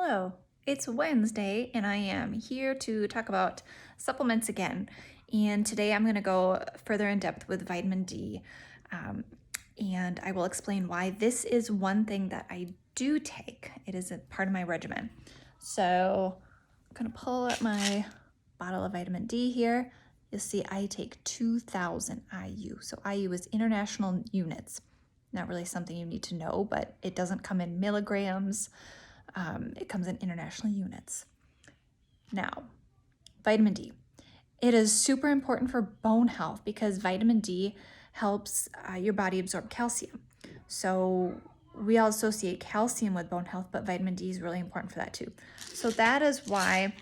Hello, it's Wednesday and I am here to talk about supplements again. And today I'm going to go further in depth with vitamin D. Um, and I will explain why this is one thing that I do take. It is a part of my regimen. So I'm going to pull up my bottle of vitamin D here. You'll see I take 2000 IU. So IU is international units. Not really something you need to know, but it doesn't come in milligrams. It comes in international units. Now, vitamin D. It is super important for bone health because vitamin D helps your body absorb calcium. So we all associate calcium with bone health, but vitamin D is really important for that too. So that is why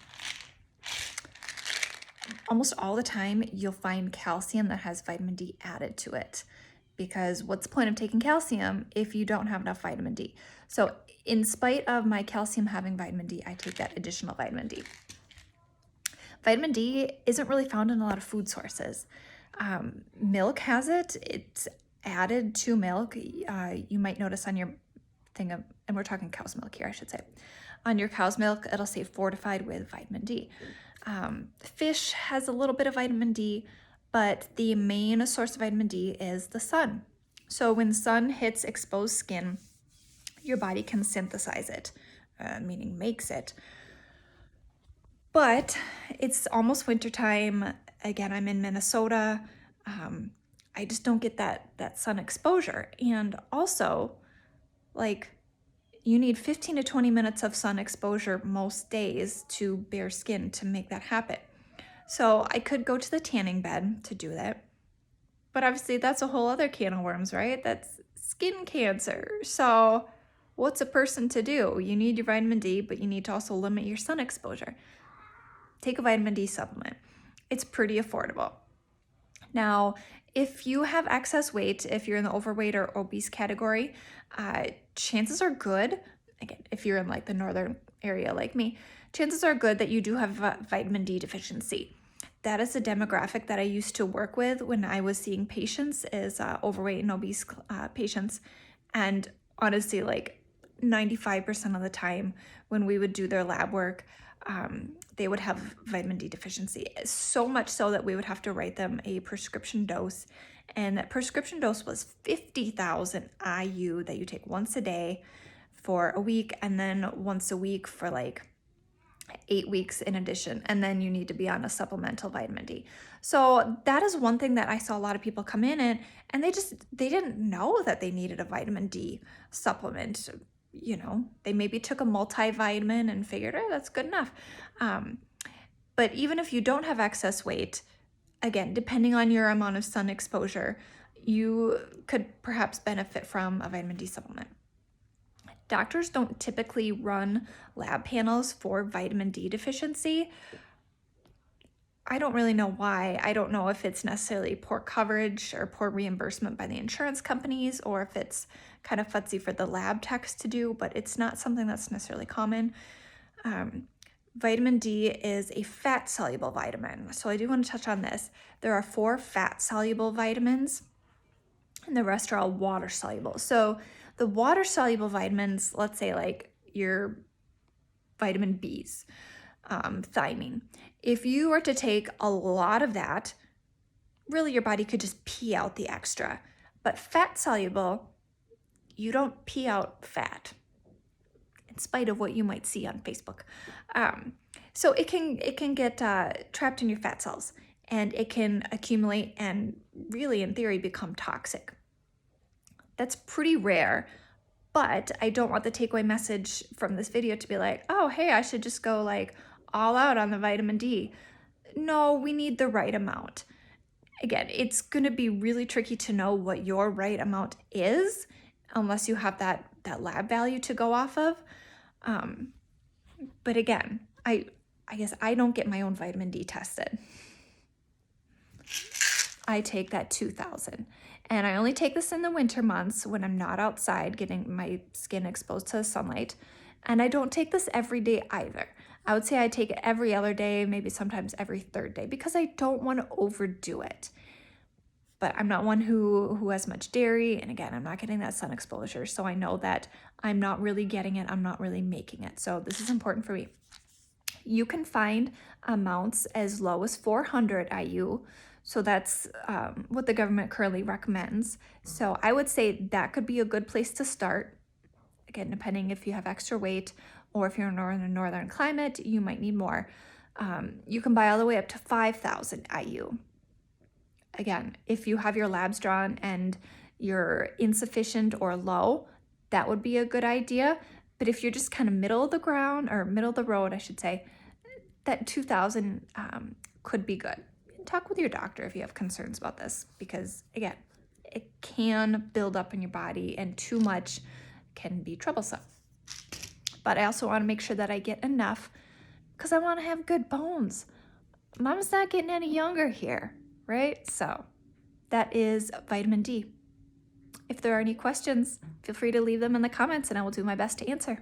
almost all the time you'll find calcium that has vitamin D added to it. Because what's the point of taking calcium if you don't have enough vitamin D? So in spite of my calcium having vitamin D, I take that additional vitamin D. Vitamin D isn't really found in a lot of food sources. Milk has it. It's added to milk. You might notice on your thing of, and we're talking cow's milk here, I should say. On your cow's milk, it'll say fortified with vitamin D. Fish has a little bit of vitamin D, but the main source of vitamin D is the sun. So when the sun hits exposed skin, your body can synthesize it, meaning makes it. But it's almost wintertime. Again, I'm in Minnesota. I just don't get that sun exposure. And also, like, you need 15 to 20 minutes of sun exposure most days to bare skin to make that happen. So I could go to the tanning bed to do that. But obviously that's a whole other can of worms, right? That's skin cancer. So what's a person to do? You need your vitamin D, but you need to also limit your sun exposure. Take a vitamin D supplement. It's pretty affordable. Now, if you have excess weight, if you're in the overweight or obese category, chances are good, again, if you're in like the northern area like me, chances are good that you do have vitamin D deficiency. That is a demographic that I used to work with when I was seeing patients is overweight and obese patients. And honestly, like 95% of the time when we would do their lab work, they would have vitamin D deficiency. So much so that we would have to write them a prescription dose. And that prescription dose was 50,000 IU that you take once a day for a week, and then once a week for like 8 weeks in addition. And then you need to be on a supplemental vitamin D. So that is one thing that I saw a lot of people come in and they didn't know that they needed a vitamin D supplement. You know, they maybe took a multivitamin and figured, oh, that's good enough. But even if you don't have excess weight, again, depending on your amount of sun exposure, you could perhaps benefit from a vitamin D supplement. Doctors don't typically run lab panels for vitamin D deficiency. I don't really know why. I don't know if it's necessarily poor coverage or poor reimbursement by the insurance companies, or if it's kind of futzy for the lab techs to do, but it's not something that's necessarily common. Vitamin D is a fat-soluble vitamin. So I do want to touch on this. There are 4 fat-soluble vitamins, and the rest are all water-soluble. So the water-soluble vitamins, let's say like your vitamin Bs, thiamine. If you were to take a lot of that, really your body could just pee out the extra. But fat-soluble, you don't pee out fat, in spite of what you might see on Facebook. So it can get trapped in your fat cells, and it can accumulate and really, in theory, become toxic. That's pretty rare, but I don't want the takeaway message from this video to be like, oh, hey, I should just go like all out on the vitamin D. No, we need the right amount. Again, it's going to be really tricky to know what your right amount is unless you have that lab value to go off of. But again, I guess I don't get my own vitamin D tested. I take that 2000, and I only take this in the winter months when I'm not outside getting my skin exposed to the sunlight. And I don't take this every day either. I would say I take it every other day, maybe sometimes every third day, because I don't want to overdo it. but I'm not one who has much dairy. And again, I'm not getting that sun exposure. So I know that I'm not really getting it. I'm not really making it. So this is important for me. You can find amounts as low as 400 IU. So that's what the government currently recommends. So I would say that could be a good place to start. Again, depending if you have extra weight or if you're in a northern climate, you might need more. You can buy all the way up to 5,000 IU. Again, if you have your labs drawn and you're insufficient or low, that would be a good idea. But if you're just kind of middle of the ground, or middle of the road, I should say, that 2,000 could be good. Talk with your doctor if you have concerns about this, because again, it can build up in your body and too much can be troublesome. But I also want to make sure that I get enough because I want to have good bones. Mom's not getting any younger here, right? So that is vitamin D. If there are any questions, feel free to leave them in the comments and I will do my best to answer.